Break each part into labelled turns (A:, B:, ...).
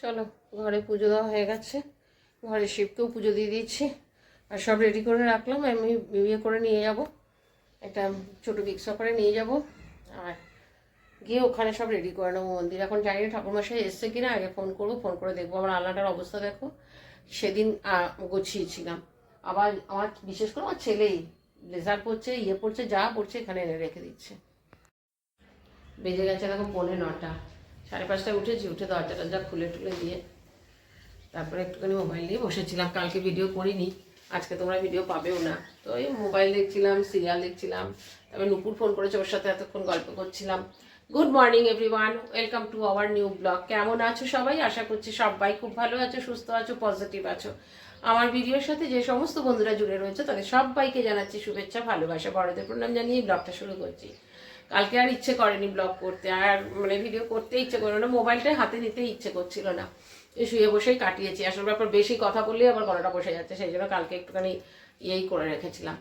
A: চলো, ঘরে পুজো দেওয়া হয়ে গেছে। ঘরে শিবকেও পুজো দিয়ে দিয়েছি আর সব রেডি করে রাখলাম। আমি বিয়ে করে নিয়ে যাব, একটা ছোটো বিগ সকারে নিয়ে যাব আর গিয়ে ওখানে সব রেডি করে নেবো মন্দির। এখন জানি না ঠাকুরমশাই এসছে কিনা, আগে ফোন করবো, ফোন করে দেখবো আমার আলনাটার অবস্থা। দেখো সেদিন গুছিয়েছিলাম, আবার আমার বিশেষ করে আমার ছেলেই ব্লেজার পরছে, পড়ছে, যা পড়ছে এখানে এনে রেখে দিচ্ছে। বেজে গেছে দেখো 9:45, 5:30টায় উঠেছি, উঠে দরজা টরজা খুলে টুলে দিয়ে তারপরে একটুখানি মোবাইল নিয়ে বসেছিলাম। কালকে ভিডিও করিনি, আজকে তোমরা ভিডিও পাবেও না। তো এই মোবাইল দেখছিলাম, সিরিয়াল দেখছিলাম। তারপরে নুপুর ফোন করেছে, ওর সাথে এতক্ষণ গল্প করছিলাম। Good morning everyone, welcome to our new blog. কেমন আছো সবাই? আশা করছি সবাই খুব ভালো আছো, সুস্থ আছো, পজিটিভ আছো। আমার ভিডিওর সাথে যে সমস্ত বন্ধুরা জুড়ে রয়েছে তাদের সবাইকে জানাচ্ছি শুভেচ্ছা, ভালোবাসা, বড়দের প্রণাম জানিয়ে ব্লগটা শুরু করছি। কালকে আর ইচ্ছে করেনি ব্লগ করতে, আর মানে ভিডিও করতে ইচ্ছে করলো না, মোবাইলটা হাতে নিতে ইচ্ছে করছিল না। শুয়ে বসেই কাটিয়েছি। আসলে ব্যাপার বেশি কথা বললেই আবার গলাটা বসে যাচ্ছে, সেই জন্য কালকে একটুখানি ইয়েই করে রেখেছিলাম।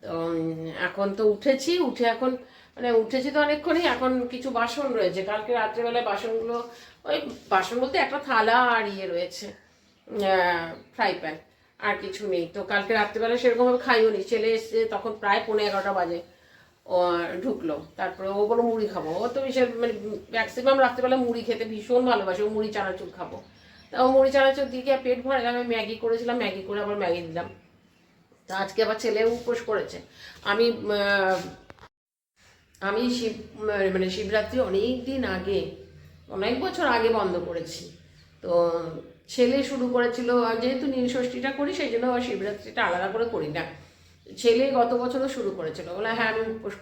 A: তো এখন তো উঠেছি, উঠে এখন মানে উঠেছি তো অনেকক্ষণই, এখন কিছু বাসন রয়েছে। কালকে রাত্রেবেলায় বাসনগুলো, ওই বাসন বলতে একটা থালা আর রয়েছে, ফ্রাই প্যান, আর কিছু নেই। তো কালকে রাত্রেবেলা সেরকমভাবে খাইও নি। ছেলে এসছে তখন প্রায় 11:30 বাজে, ও ঢুকলো। তারপরে ও বলো মুড়ি খাবো। ও তো বিশেষ মানে ম্যাক্সিমাম রাত্রেবেলা মুড়ি খেতে ভীষণ ভালোবাসে, ও মুড়ি চানাচুর খাবো। তা ও মুড়ি চানাচুর দিকে পেট ভরে গেল। আমি ম্যাগি করেছিলাম, ম্যাগি করে আবার ম্যাগি দিলাম। তা আজকে আবার ছেলে উপোস করেছে। আমি আমি মানে শিবরাত্রি অনেক দিন আগে, অনেক বছর আগে বন্ধ করেছি। তো ছেলে শুরু করেছিল, যেহেতু নীলষষ্ঠীটা করি সেই জন্য শিবরাত্রিটা আলাদা করে করি না। ছেলে গত বছরও শুরু করেছিল, বলে হ্যাঁ আমি উপোস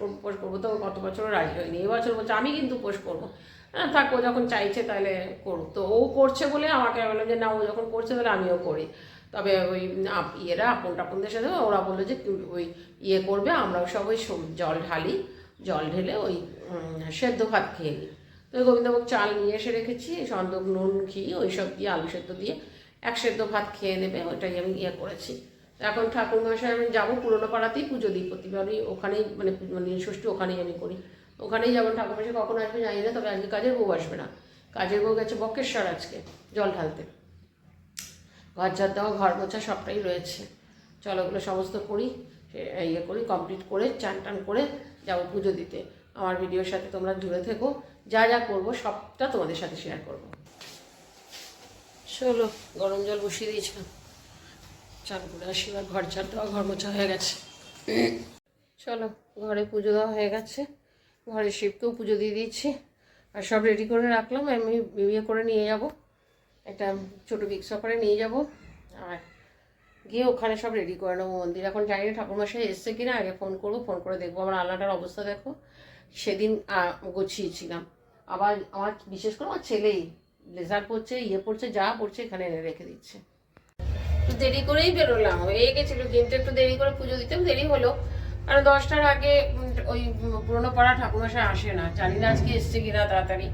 A: করবো। তো গত বছরও রাজি হয়নি, এবছর বলছে আমি কিন্তু উপোস করবো। হ্যাঁ থাক, ও যখন চাইছে তাহলে করুক। তো ও করছে বলে আমাকে বললাম যে না, ও যখন করছে তাহলে আমিও করি। তবে ওই আপন টাপনদের সাথে ওরা বললো যে ওই করবে, আমরাও সব ওই জল ঢালি, জল ঢেলে ওই সেদ্ধ ভাত খেয়ে নিই। তো ওই গোবিন্দভোগ চাল নিয়ে এসে রেখেছি, সন্দক, নুন, ঘি ওইসব দিয়ে, আলু সেদ্ধ দিয়ে এক সেদ্ধ ভাত খেয়ে নেবে, ওইটাই আমি করেছি। এখন ঠাকুরমশাই আমি যাবো, পুরোনো পাড়াতেই পুজো দিই প্রতিবারই, ওখানেই মানে নীলষষ্ঠী ওখানেই আমি করি, ওখানেই যাবো। ঠাকুরমশাই কখন আসবে জানি না, তবে আজকে কাজের বউ আসবে না, কাজের বউ গেছে বক্রেশ্বর আজকে জল ঢালতে। ঘর ঝাড় দেওয়া, ঘর মোছা সবটাই রয়েছে। চলো ওগুলো সমস্ত করি, করি, কমপ্লিট করে চান টান করে যাবো পুজো দিতে। আমার ভিডিওর সাথে তোমরা জুড়ে থেকো, যা যা করবো সবটা তোমাদের সাথে শেয়ার করবো। চলো, গরম জল বসিয়ে দিয়েছিলাম, চান করে আসি। আর ঘর ঝাড় দেওয়া, ঘর মোছা হয়ে গেছে। চলো, ঘরে পুজো দেওয়া হয়ে গেছে। ঘরে শিবকেও পুজো দিয়ে দিয়েছি আর সব রেডি করে রাখলাম। আমি বিয়ে করে নিয়ে যাব, একটা ছোটো বিগ সকারে নিয়ে যাব আর গিয়ে ওখানে সব রেডি করে নেবো মন্দির। এখন জানি না ঠাকুরমশাই এসছে কিনা, আগে ফোন করবো, ফোন করে দেখবো আমার আলনাটার অবস্থা। দেখো সেদিন গুছিয়েছিলাম, আবার আমার বিশেষ করে আমার ছেলেই ব্লেজার পরছে, পড়ছে, যা পড়ছে এখানে এনে রেখে দিচ্ছে। একটু দেরি করেই বেরোলাম, হয়ে গেছিলো কিন্তু একটু দেরি করে পুজো দিতেও দেরি হলো, কারণ 10টার আগে ওই পুরোনো পাড়া ঠাকুরমশাই আসে না। জানি না আজকে এসছে কিনা, তাড়াতাড়ি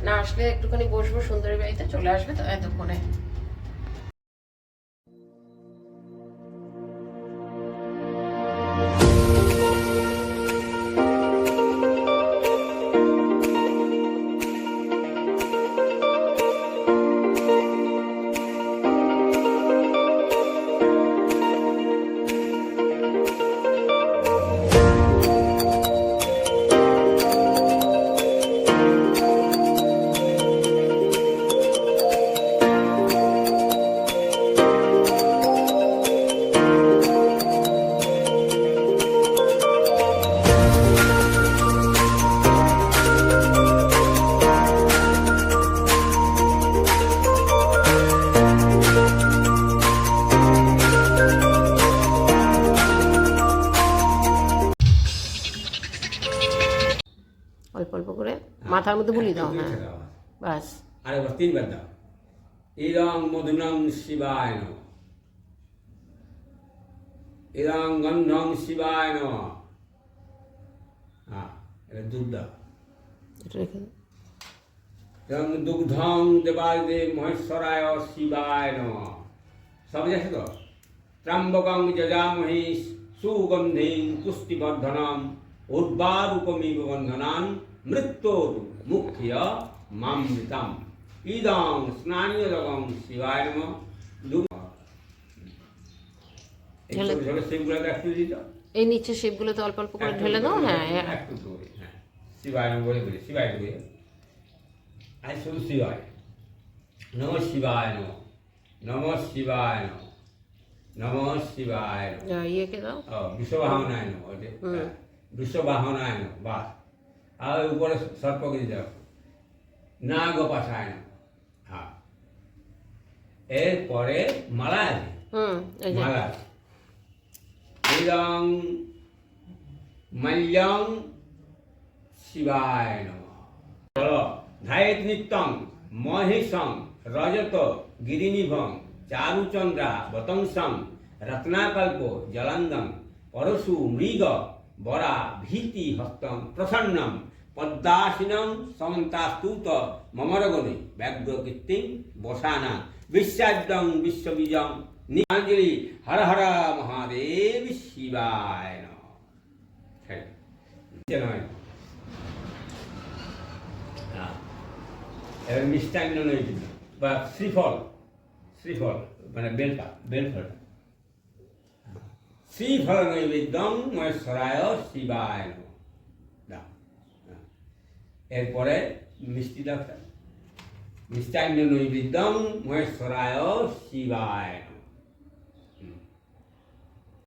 A: না আসলে একটুখানি বসবো, সুন্দরী বাড়িতে চলে আসবে তো এতক্ষণে। অল্প অল্প করে মাথার মধ্যে বুলি দাও, হ্যাঁ বাস।
B: আরেকবার 3বার দাও। ইদং মধুনং শিবায় নমঃ, ইদং গন্ধং শিবায় নমঃ। হ্যাঁ, এটা দুধ দাও। ইদং দুগ্ধং দেবায় মহেশ্বরায় শিবায় নমঃ। সব যাচ্ছে তো? ত্র্যম্বকং যজামহে সুগন্ধিং পুষ্টিবর্ধনম উর্বারুকমিব বন্ধনান মৃত্যুর মুখ্য মামৃতম। ইদং স্নানীয়দগং শিবায় নমঃ। এই ছোট ছোট শিবগুলো একটু দিত,
A: এই নিচে শিবগুলো তো অল্প অল্প করে ঢেলে দাও। হ্যাঁ হ্যাঁ
B: একটু করে, হ্যাঁ শিবায় নমঃ বলে বলি, শিবায় বলে আজ শুধু শিবায় নমঃ শিবায় নমঃ, নমঃ শিবায় নমঃ, নমঃ শিবায় নমঃ।
A: ইয়েকে দাও।
B: বিশ্ববাহনায় নমঃ, বিশ্ববাহনায় নমঃ, বাস। আর উপরে সর্পকে দিতে হবে, না গোপাসায় নমঃ। হ্যাঁ, এরপরে মালা আছে,
A: এই যে
B: মালা আছে। ইদং মল্যং শিবায় নমঃ। বলো, ধায়েত নিত্যং মহেশং রজত গিরিনিভং চারুচন্দ্রা বতংসং রত্নাকল্প জলন্দং পরশু মৃগ বরা ভীতি হস্তং প্রসন্নম পদ্মাসিনং সমন্তাস্তুত মমরগণে ব্যগ্রকীর্তিং বসানা বিশ্বাদ্যং বিশ্ববীজং নিরঞ্জলি হর হর মহাদেব শিবায় নমঃ। এবার মিষ্টান্ন নৈবেদ্য বা শ্রীফল, শ্রীফল মানে বেলটা, বেলফলটা। শ্রীফল নৈবেদ্যং মহেশ্বরায় শিবায় নমঃ। দাও। এরপরে মিষ্টি দাও, মিষ্টান্ন নৈবেদ্যং মহেশ্বরায় শিবায় নমঃ।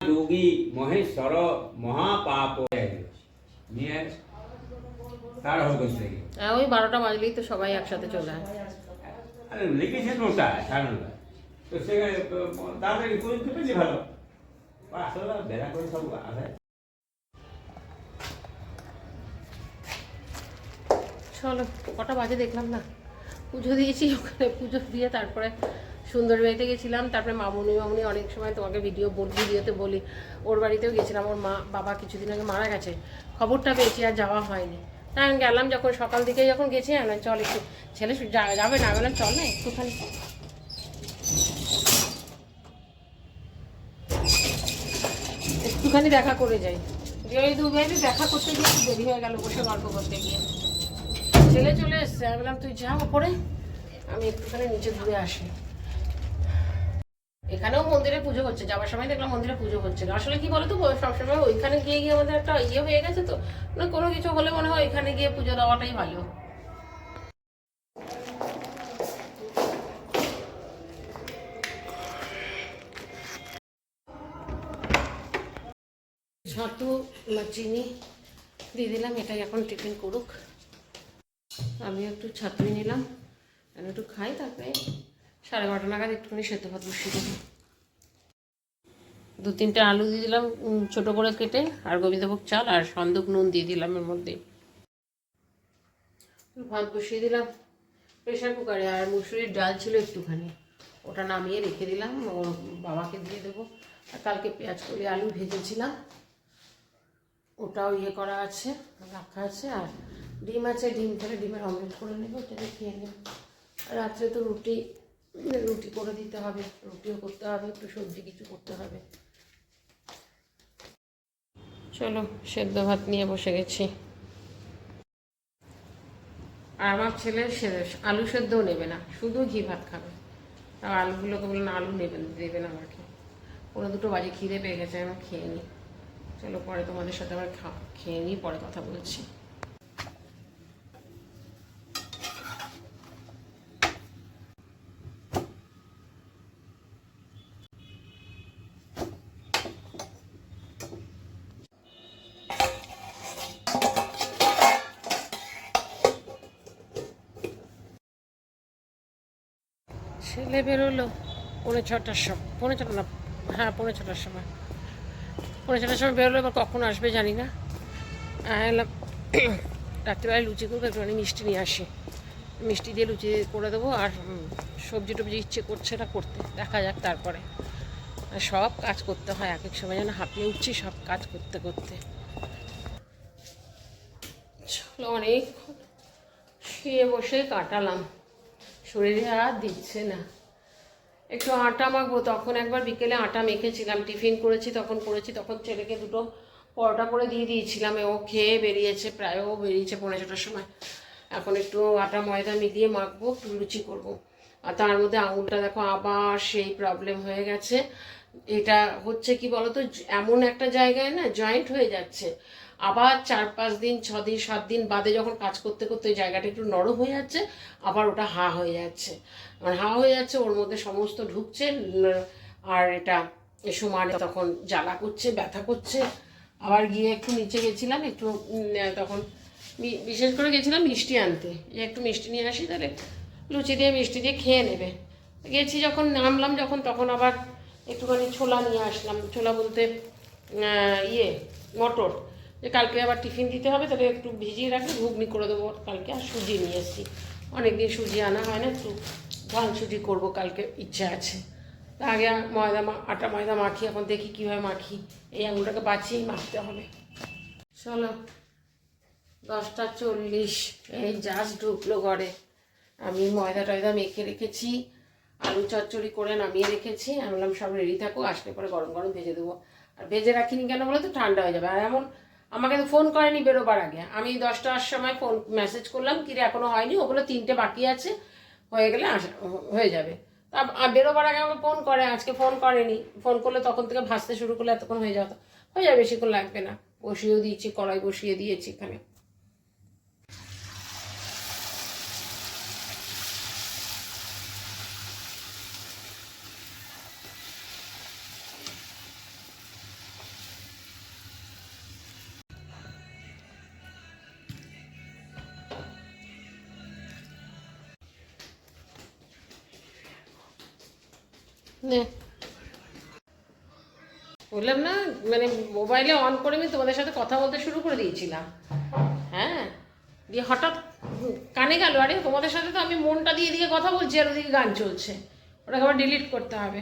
B: যোগী মহেশ্বর মহাপাপ নিয়ে তার হোক করছে।
A: ওই 12টা বাজলেই তো সবাই একসাথে চলে আসে।
B: আরে লিখেছে নোটা সাড়ে 9টায়, তো সেখানে তাড়াতাড়ি করে দিতে পেরেছি ভালো, আসলে বেড়া করে সব আসে।
A: চলো, কটা বাজে দেখলাম না। পুজো দিয়েছি, ওখানে পুজো দিয়ে তারপরে সুন্দরবাড়িতে গেছিলাম। তারপরে মামুনি অনেক সময় তোমাকে ভিডিওতে বলি, ওর বাড়িতেও গেছিলাম। ওর বাবা কিছুদিন আগে মারা গেছে, খবরটা পেয়েছি, আর যাওয়া হয়নি। তাই আমি গেলাম, যখন সকাল দিকে যখন গেছি, আমি চল একটু, ছেলে যাবে না, বললাম চল না একটুখানি দেখা করে যাই। ওই দুবেলা দেখা করতে গিয়ে দেরি হয়ে গেল, বসে গল্প করতে গিয়ে। ছেলে চলে এসছে, আমি বললাম তুই যা ওপরে, আমি একটুখানি নিচে ঘুরে আসি। এখানেও মন্দিরে পুজো হচ্ছে, যাওয়ার সময় দেখলাম মন্দিরে পুজো হচ্ছিল। আসলে কি বলতো, সবসময় ওইখানে গিয়ে গিয়ে আমাদের একটা ইয়ে হয়ে গেছে, তো না কোনো কিছু হলে মনে হয় এখানে গিয়ে পুজো দেওয়াটাই ভালো। ছাতু চিনি দিয়ে দিলাম, এটাই এখন টিফিন করুক। আমি একটু ছাতুই নিলাম, আমি একটু খাই, তারপরে 12:30 নাগাদ একটুখানি সেদ্ধ ভাত বসিয়ে দেবো। 2-3টে আলু দিয়ে দিলাম ছোটো করে কেটে, আর গোবিন্দভোগ চাল আর সন্দুক নুন দিয়ে দিলাম এর মধ্যে। ভাত বসিয়ে দিলাম প্রেশার কুকারে, আর মুসুরির ডাল ছিল একটুখানি, ওটা নামিয়ে রেখে দিলাম, ওর বাবাকে দিয়ে দেবো। আর কালকে পেঁয়াজ কলি আলু ভেজেছিলাম, ওটাও ইয়ে করা আছে, রাখা আছে। আর ডিম আছে, ডিম করে ডিমের অমলেট করে নেবো, ওটাকে খেয়ে নেব। আর রাত্রে তো রুটি করে দিতে হবে, রুটিও করতে হবে, একটু সবজি কিছু করতে হবে। চলো, সেদ্ধ ভাত নিয়ে বসে গেছি। আর আমার ছেলে আলু সেদ্ধও নেবে না, শুধু ঘি ভাত খাবে। আর আলুগুলোকে বলে না, আলু দেবে না আমাকে। 1-2 বাজে, খিদে পেয়ে গেছে, আমি খেয়ে নিই। চলো, পরে তোমাদের সাথে আবার খেয়ে নিই, পরে কথা বলছি। ছেলে বেরোলো 6:45 সময়, 6:45 না, হ্যাঁ 6:45 সময়, 6:45 সময় বেরোলো। এবার কখন আসবে জানি না। এলাম রাত্রিবেলায় লুচি করবো, একটুখানি মিষ্টি নিয়ে আসি, মিষ্টি দিয়ে লুচি করে দেবো। আর সবজি টবজি ইচ্ছে করছে না করতে, দেখা যাক তারপরে। সব কাজ করতে হয়, এক এক সময় যেন হাঁপিয়ে উঠছি সব কাজ করতে করতে। চলো, অনেক শুয়ে বসে কাটালাম, শরীরে আর দিচ্ছে না। একটু আটা মাখবো, তখন একবার বিকেলে আটা মেখেছিলাম, টিফিন করেছি তখন ছেলেকে 2টো পরোটা করে দিয়ে দিয়েছিলাম। ও খেয়ে বেরিয়েছে, প্রায় ও বেরিয়েছে 6:45 সময়। এখন একটু আটা ময়দা মিলিয়ে মাখবো, লুচি করব। আর তার মধ্যে আঙুলটা দেখো আবার সেই প্রবলেম হয়ে গেছে। এটা হচ্ছে কি বলতো, এমন একটা জায়গায় না জয়েন্ট হয়ে যাচ্ছে, আবার 4-5 দিন 6 দিন 7 দিন বাদে যখন কাজ করতে করতে ওই জায়গাটা একটু নরম হয়ে যাচ্ছে, আবার ওটা হা হয়ে যাচ্ছে। মানে হা হয়ে যাচ্ছে, ওর মধ্যে সমস্ত ঢুকছে, আর এটা সমানে তখন জ্বালা করছে, ব্যথা করছে। আবার গিয়ে একটু নিচে গেছিলাম, একটু তখন বিশেষ করে গেছিলাম মিষ্টি আনতে, যে একটু মিষ্টি নিয়ে আসি, তাহলে লুচি দিয়ে মিষ্টি দিয়ে খেয়ে নেবে। গেছি যখন নামলাম যখন, তখন আবার একটুখানি ছোলা নিয়ে আসলাম। ছোলা বলতে মটর, যে কালকে আবার টিফিন দিতে হবে, তাহলে একটু ভিজিয়ে রাখলে ঘুগনি করে দেবো কালকে। আর সুজি নিয়ে এসেছি, অনেকদিন সুজি আনা হয় না, একটু ধান সুজি করবো কালকে, ইচ্ছা আছে। তা আগে আটা ময়দা মাখি, এখন দেখি কীভাবে মাখি। এই আঙুলটাকে বাঁচিয়েই মাখতে হবে। চলো 10টা 40, এই জাস্ট ঢুকলো ঘরে। আমি ময়দা টয়দা মেখে রেখেছি, আলু চচ্চড়ি করে নামিয়ে রেখেছি। আমি বললাম সব রেডি থাকো, আসলে পরে গরম গরম ভেজে দেবো। আর ভেজে রাখিনি কেন বলো তো, ঠান্ডা হয়ে যাবে। আর এমন আমাকে তো ফোন করেনি বেরোবার আগে, আমি 10টার সময় মেসেজ করলাম, কিরে এখনও হয়নি, ওগুলো 3টে বাকি আছে, হয়ে গেলে হয়ে যাবে। তা বেরোবার আগে আমাকে ফোন করে, আজকে ফোন করেনি। ফোন করলে তখন থেকে ভাজতে শুরু করলে এতক্ষণ হয়ে যাবে, হয়ে যাবে, বেশিক্ষণ লাগবে না। বসিয়েও দিয়েছি, কড়াই বসিয়ে দিয়েছি এখানে। নে, বললাম না, মানে মোবাইলে অন করে আমি তোমাদের সাথে কথা বলতে শুরু করে দিয়েছিলাম। হ্যাঁ, দিয়ে হঠাৎ কানে গেল, আরে তোমাদের সাথে তো আমি মনটা দিয়ে দিয়ে কথা বলছি, আর ওদিকে গান চলছে। ওটাকে আবার ডিলিট করতে হবে।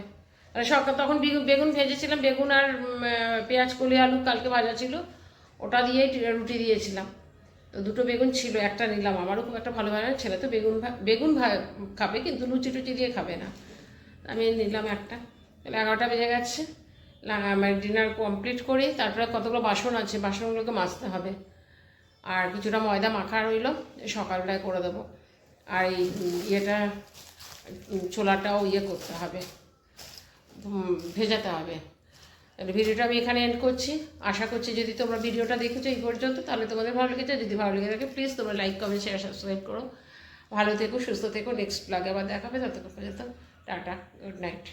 A: আর সকাল তখন বেগুন ভেজেছিলাম, বেগুন আর পেঁয়াজ কলি আলু কালকে ভাজা ছিল, ওটা দিয়েই রুটি দিয়েছিলাম। তো 2টো বেগুন ছিল, একটা নিলাম। আমারও খুব একটা ভালো হয় না, ছেলে তো বেগুন খাবে, কিন্তু লুচি টুচি দিয়ে খাবে না। আমি নিলাম একটা। তাহলে 11টা বেজে গেছে, আমার ডিনার কমপ্লিট করি। তারপরে কতগুলো বাসন আছে, বাসনগুলোকে মাজতে হবে। আর কিছুটা ময়দা মাখা রইল, সকালবেলায় করে দেবো। আর এই ছোলাটাও করতে হবে, ভেজাতে হবে। তাহলে ভিডিওটা আমি এখানে এন্ড করছি। আশা করছি যদি তোমরা ভিডিওটা দেখেছো এই পর্যন্ত, তাহলে তোমাদের ভালো লেগেছে। যদি ভালো লেগে থাকে প্লিজ তোমরা লাইক কমেন্ট শেয়ার সাবস্ক্রাইব করো। ভালো থেকো, সুস্থ থেকো। নেক্সট ব্লগে আবার দেখাবে, ততক্ষণ পর্যন্ত টাটা, গুড নাইট।